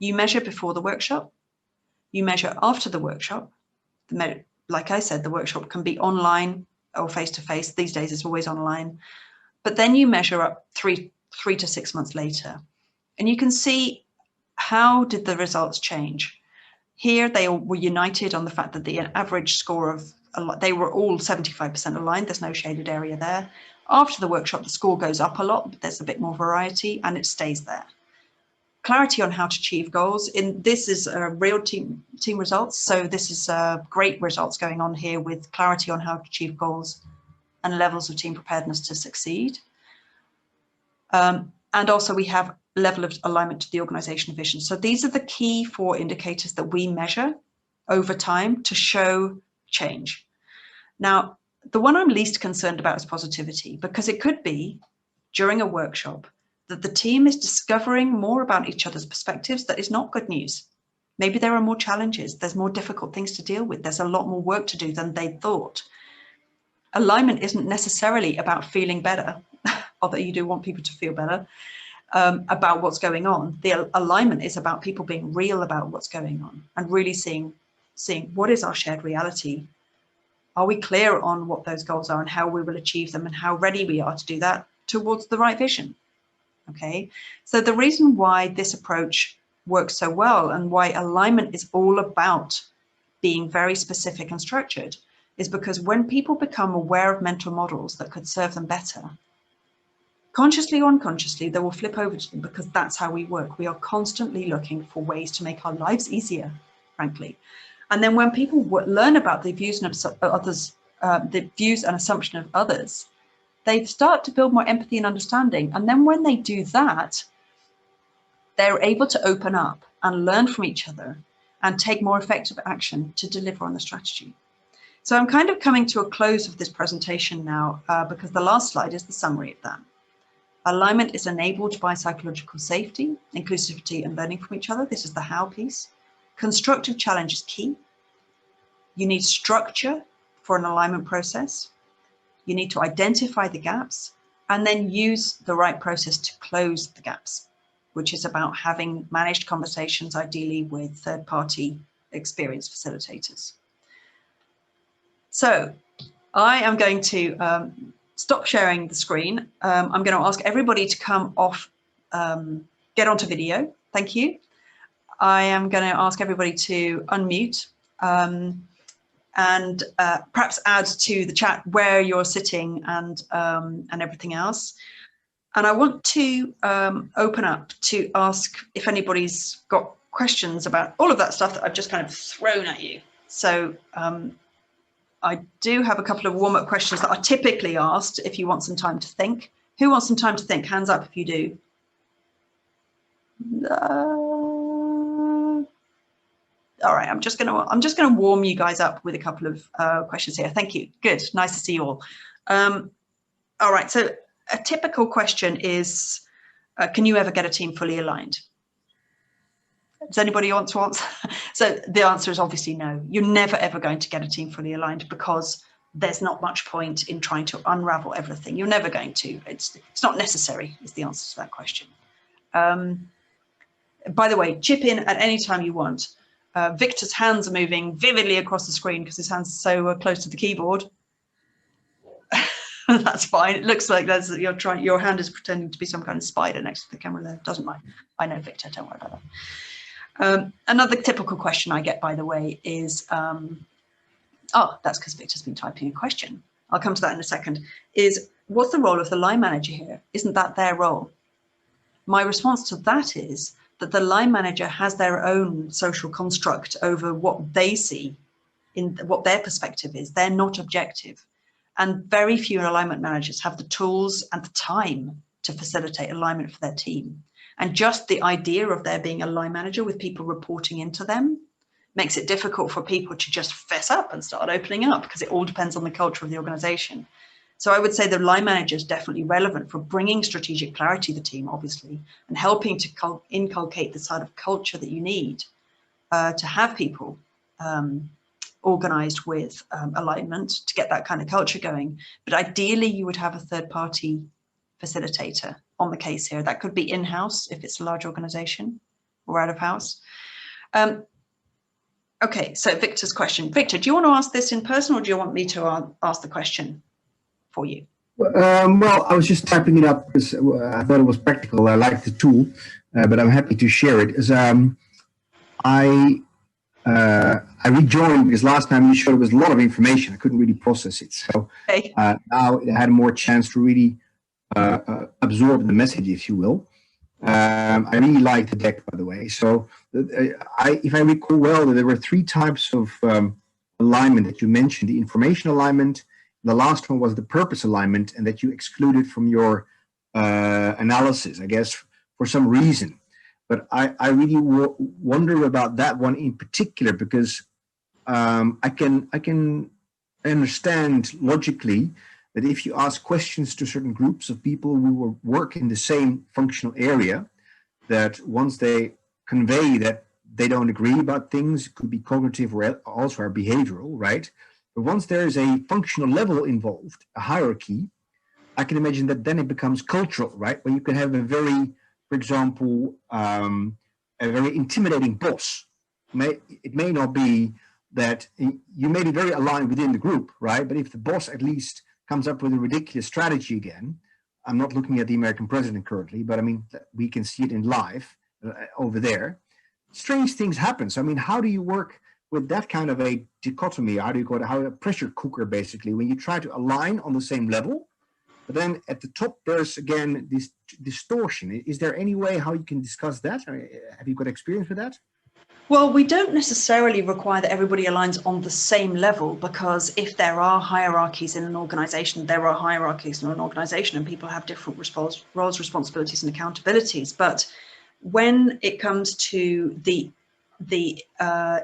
You measure before the workshop. You measure after the workshop. Like I said, the workshop can be online or face-to-face. These days it's always online. But then you measure up three to 6 months later. And you can see how did the results change. Here they all were united on the fact that the average score of, they were all 75% aligned. There's no shaded area there. After the workshop, the score goes up a lot, but there's a bit more variety and it stays there. Clarity on how to achieve goals. This is real team results. So this is great results going on here with clarity on how to achieve goals and levels of team preparedness to succeed. And also we have level of alignment to the organizational vision. So these are the key 4 indicators that we measure over time to show change. Now, the one I'm least concerned about is positivity, because it could be during a workshop that the team is discovering more about each other's perspectives that is not good news. Maybe there are more challenges. There's more difficult things to deal with. There's a lot more work to do than they thought. Alignment isn't necessarily about feeling better, although you do want people to feel better about what's going on. The alignment is about people being real about what's going on and really seeing what is our shared reality. Are we clear on what those goals are and how we will achieve them and how ready we are to do that towards the right vision? Okay, so the reason why this approach works so well and why alignment is all about being very specific and structured is because when people become aware of mental models that could serve them better, consciously or unconsciously, they will flip over to them because that's how we work. We are constantly looking for ways to make our lives easier, frankly. And then when people learn about the views and others, the views and assumption of others, they start to build more empathy and understanding. And then when they do that, they're able to open up and learn from each other and take more effective action to deliver on the strategy. So I'm kind of coming to a close of this presentation now because the last slide is the summary of that. Alignment is enabled by psychological safety, inclusivity, and learning from each other. This is the how piece. Constructive challenge is key. You need structure for an alignment process. You need to identify the gaps and then use the right process to close the gaps, which is about having managed conversations, ideally with third-party experienced facilitators. So I am going to stop sharing the screen. I'm going to ask everybody to come off, get onto video. Thank you. I am going to ask everybody to unmute and perhaps add to the chat where you're sitting and everything else. And I want to open up to ask if anybody's got questions about all of that stuff that I've just kind of thrown at you. So I do have a couple of warm-up questions that are typically asked if you want some time to think. Who wants some time to think? Hands up if you do. All right, I'm just gonna warm you guys up with a couple of questions here. Thank you. Good. Nice to see you all. All right. So a typical question is, can you ever get a team fully aligned? Does anybody want to answer? So the answer is obviously no. You're never, ever going to get a team fully aligned because there's not much point in trying to unravel everything. You're never going to. It's not necessary is the answer to that question. By the way, chip in at any time you want. Victor's hands are moving vividly across the screen because his hands are so close to the keyboard. That's fine. It looks like your hand is pretending to be some kind of spider next to the camera there. Doesn't mind. I know, Victor, don't worry about that. Another typical question I get, by the way, is, oh, that's because Victor's been typing a question. I'll come to that in a second, is what's the role of the line manager here? Isn't that their role? My response to that is that the line manager has their own social construct over what they see in what their perspective is. They're not objective. And very few alignment managers have the tools and the time to facilitate alignment for their team. And just the idea of there being a line manager with people reporting into them makes it difficult for people to just fess up and start opening up, because it all depends on the culture of the organization. So I would say the line manager is definitely relevant for bringing strategic clarity to the team, obviously, and helping to inculcate the sort of culture that you need to have people organized with alignment to get that kind of culture going. But ideally, you would have a third-party facilitator on the case here. That could be in-house if it's a large organization, or out of house. Okay, so Victor's question. Victor, do you want to ask this in person, or do you want me to ask the question for you? Well, I was just typing it up because I thought it was practical. I like the tool, but I'm happy to share it. I rejoined because last time you showed there was a lot of information. I couldn't really process it. So Okay. now I had more chance to really absorb the message, if you will. I really like the deck, by the way. So if I recall well, there were 3 types of alignment that you mentioned: the information alignment, the last one was the purpose alignment, and that you excluded from your analysis, I guess, for some reason. But I really wonder about that one in particular, because I can understand logically that if you ask questions to certain groups of people who work in the same functional area, that once they convey that they don't agree about things, it could be cognitive or also behavioral, right? But once there is a functional level involved, a hierarchy, I can imagine that then it becomes cultural, right? Where you can have a very, for example, a very intimidating boss. It may not be that you may be very aligned within the group, right? But if the boss at least comes up with a ridiculous strategy again, I'm not looking at the American president currently, but I mean, we can see it in live over there. Strange things happen. So, I mean, how do you work with that kind of a dichotomy? How do you call it? How a pressure cooker, basically, when you try to align on the same level, but then at the top, there's again this distortion. Is there any way how you can discuss that? Have you got experience with that? Well, we don't necessarily require that everybody aligns on the same level, because if there are hierarchies in an organization, there are hierarchies in an organization, and people have different roles, responsibilities, and accountabilities. But when it comes to the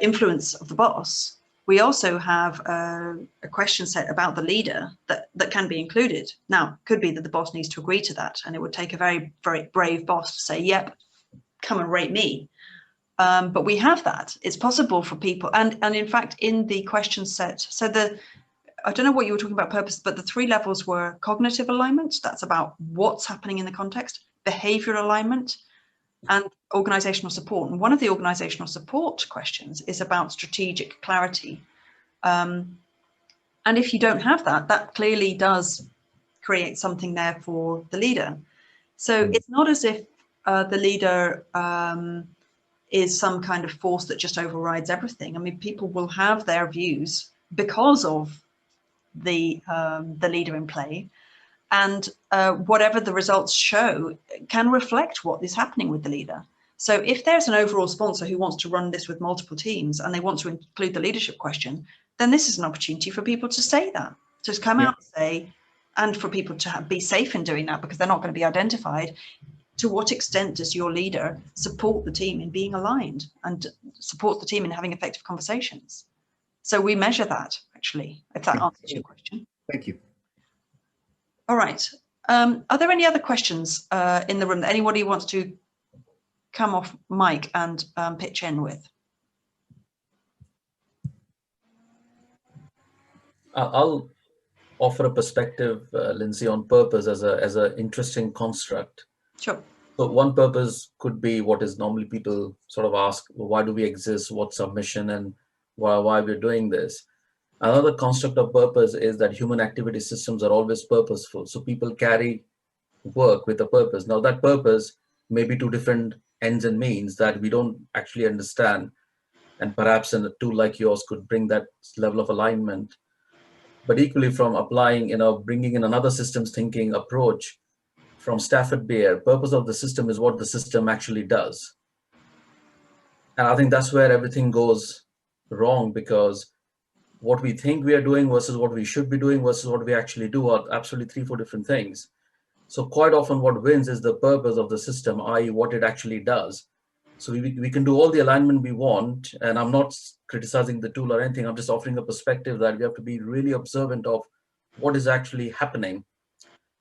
influence of the boss, we also have a question set about the leader that can be included. Now, it could be that the boss needs to agree to that, and it would take a very, very brave boss to say, yep, come and rate me. But we have that. It's possible for people. And in fact, in the question set, so I don't know what you were talking about purpose, but the 3 levels were cognitive alignment. That's about what's happening in the context, behavioral alignment, and organizational support. And one of the organizational support questions is about strategic clarity. And if you don't have that, that clearly does create something there for the leader. So it's not as if the leader is some kind of force that just overrides everything. I mean, people will have their views because of the leader in play, and whatever the results show can reflect what is happening with the leader. So if there's an overall sponsor who wants to run this with multiple teams and they want to include the leadership question, then this is an opportunity for people to say that, to come out and say, and for people to be safe in doing that, because they're not going to be identified. To what extent does your leader support the team in being aligned and support the team in having effective conversations? So we measure that, actually, if that answers your question. Thank you. All right. Are there any other questions in the room that anybody wants to come off mic and pitch in with? I'll offer a perspective, Lindsay, on purpose as an interesting construct. Sure. So one purpose could be what is normally people sort of ask, well, why do we exist? What's our mission, and why we're doing this? Another construct of purpose is that human activity systems are always purposeful. So people carry work with a purpose. Now that purpose may be 2 different ends and means that we don't actually understand. And perhaps a tool like yours could bring that level of alignment. but equally from applying, bringing in another systems thinking approach from Stafford Beer. Purpose of the system is what the system actually does. And I think that's where everything goes wrong, because what we think we are doing versus what we should be doing versus what we actually do are absolutely 3-4 different things. So quite often what wins is the purpose of the system, i.e. what it actually does. So we can do all the alignment we want, and I'm not criticizing the tool or anything. I'm just offering a perspective that we have to be really observant of what is actually happening,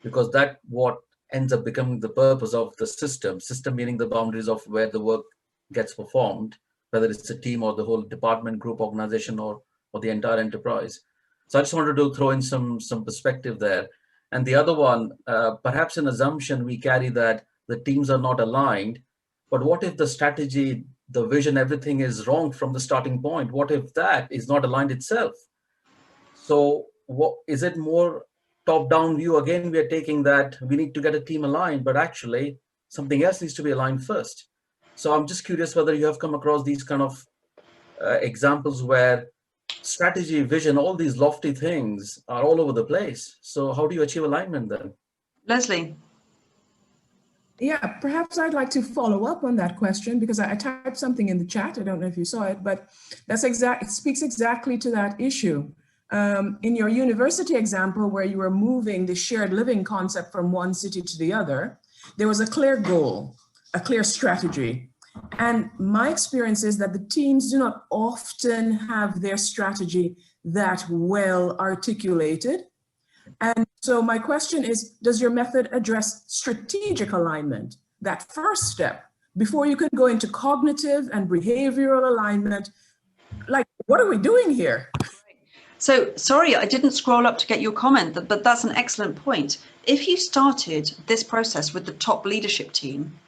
because that what ends up becoming the purpose of the system meaning the boundaries of where the work gets performed, whether it's a team or the whole department, group, organization, or the entire enterprise. So I just wanted to throw in some perspective there. And the other one, perhaps an assumption we carry that the teams are not aligned, but what if the strategy, the vision, everything is wrong from the starting point? What if that is not aligned itself? So what is it, more top-down view? Again, we are taking that we need to get a team aligned, but actually something else needs to be aligned first. So I'm just curious whether you have come across these kind of examples where strategy, vision, all these lofty things are all over the place. So how do you achieve alignment then? Leslie. Yeah, perhaps I'd like to follow up on that question, because I typed something in the chat. I don't know if you saw it, but it speaks exactly to that issue. In your university example, where you were moving the shared living concept from one city to the other, there was a clear goal, a clear strategy. And my experience is that the teams do not often have their strategy that well articulated. And so my question is, does your method address strategic alignment, that first step, before you can go into cognitive and behavioral alignment? Like, what are we doing here? So sorry, I didn't scroll up to get your comment, but that's an excellent point. If you started this process with the top leadership team,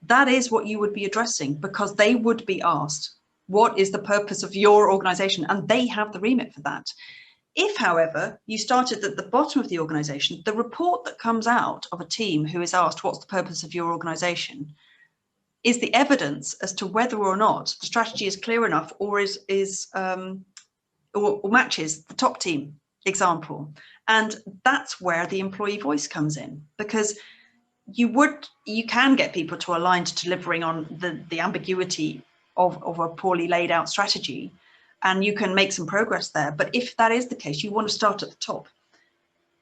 that is what you would be addressing, because they would be asked, what is the purpose of your organization? And they have the remit for that. If, however, you started at the bottom of the organization, the report that comes out of a team who is asked, what's the purpose of your organization, is the evidence as to whether or not the strategy is clear enough or or matches the top team example. And that's where the employee voice comes in, because you can get people to align to delivering on the ambiguity of a poorly laid out strategy, and you can make some progress there. But if that is the case, you want to start at the top.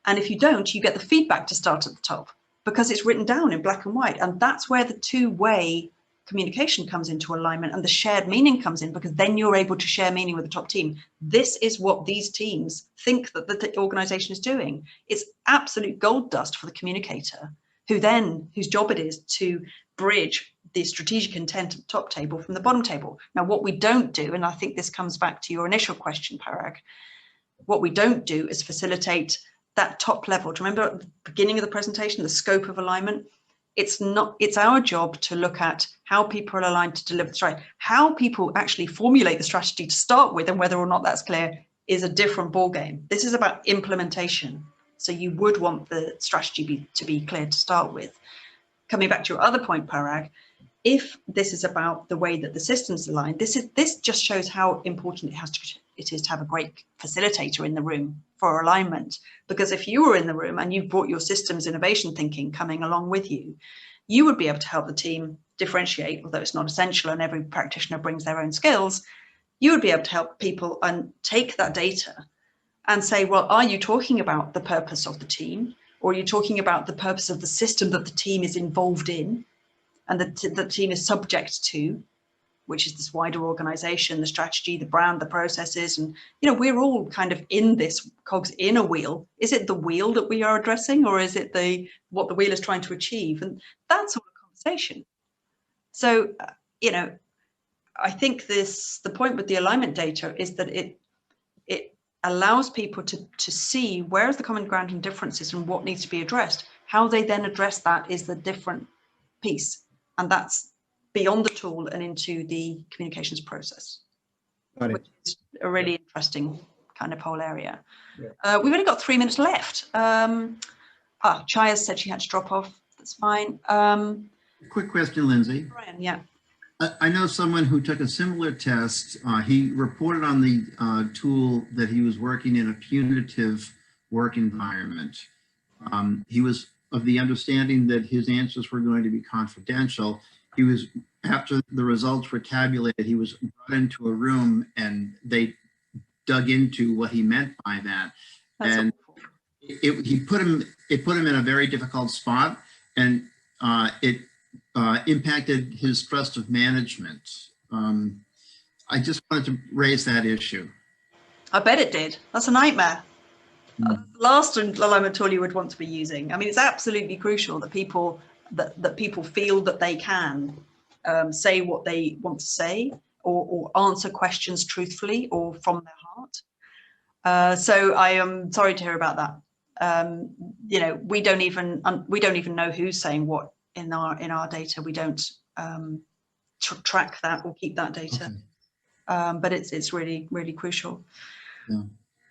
And if you don't, you get the feedback to start at the top, because it's written down in black and white. And that's where the two-way communication comes into alignment, and the shared meaning comes in, because then you're able to share meaning with the top team. This is what these teams think that the organization is doing. It's absolute gold dust for the communicator, whose job it is to bridge the strategic intent at the top table from the bottom table. Now, what we don't do, and I think this comes back to your initial question, Parag, what we don't do is facilitate that top level. Do you remember at the beginning of the presentation, the scope of alignment? It's our job to look at how people are aligned to deliver the strategy. How people actually formulate the strategy to start with, and whether or not that's clear, is a different ballgame. This is about implementation. So you would want the strategy to be clear to start with. Coming back to your other point, Parag, if this is about the way that the systems align, this just shows how important it is to have a great facilitator in the room for alignment. Because if you were in the room and you brought your systems innovation thinking coming along with you, you would be able to help the team differentiate, although it's not essential and every practitioner brings their own skills. You would be able to help people and take that data and say, well, are you talking about the purpose of the team, or are you talking about the purpose of the system that the team is involved in and that the team is subject to, which is this wider organization, the strategy, the brand, the processes. And, we're all kind of in this cogs in a wheel. Is it the wheel that we are addressing, or is it what the wheel is trying to achieve? And that's all a conversation. So, I think the point with the alignment data is that it allows people to see where is the common ground and differences and what needs to be addressed. How they then address that is the different piece. And that's beyond the tool and into the communications process, which is a really interesting kind of whole area. Yeah. We've only got 3 minutes left. Chaya said she had to drop off. That's fine. Quick question, Lindsay. Brian, yeah. I know someone who took a similar test. He reported on the tool that he was working in a punitive work environment. He was of the understanding that his answers were going to be confidential. He was, after the results were tabulated, he was brought into a room and they dug into what he meant by that. That's And it put him in a very difficult spot, and it impacted his trust of management. I just wanted to raise that issue. I bet it did. That's a nightmare. Last alignment tool you would want to be using. I mean, it's absolutely crucial that people feel that they can say what they want to say, or answer questions truthfully or from their heart. So I am sorry to hear about that. You know, we don't even know who's saying what in our data. We don't track that or keep that data. Okay. But it's really, really crucial. Yeah.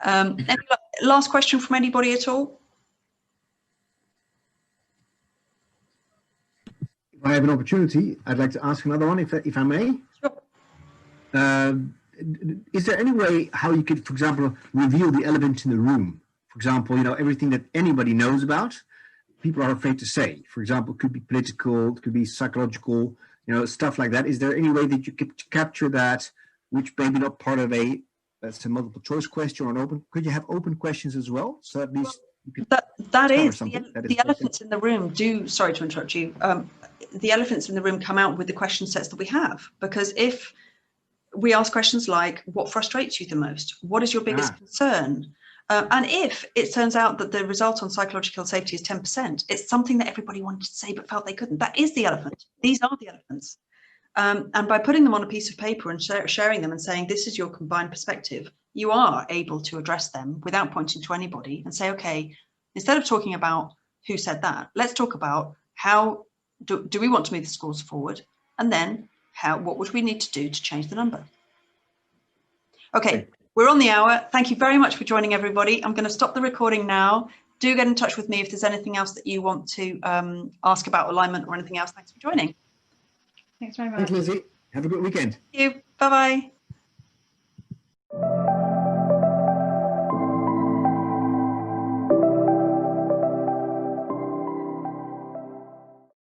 Any last question from anybody at all? If I have an opportunity, I'd like to ask another one, if I may. Sure. Is there any way how you could, for example, reveal the elephant in the room? For example, you know, everything that anybody knows about, people are afraid to say. For example, it could be political, it could be psychological, you know, stuff like that. Is there any way that you could capture that, which maybe not part of that's a multiple choice question or an open? Could you have open questions as well? So at least you could that is the the elephants in the room do. Sorry to interrupt you. The elephants in the room come out with the question sets that we have, because if we ask questions like, what frustrates you the most? What is your biggest concern? And if it turns out that the result on psychological safety is 10%, it's something that everybody wanted to say but felt they couldn't. That is the elephant. These are the elephants. And by putting them on a piece of paper and sharing them and saying, this is your combined perspective, you are able to address them without pointing to anybody and say, okay, instead of talking about who said that, let's talk about how do we want to move the scores forward? And then what would we need to do to change the number? Okay, we're on the hour. Thank you very much for joining, everybody. I'm going to stop the recording now. Do get in touch with me if there's anything else that you want to ask about alignment or anything else. Thanks for joining. Thanks very much. Thanks, Lizzie. Have a good weekend. Thank you. Bye-bye.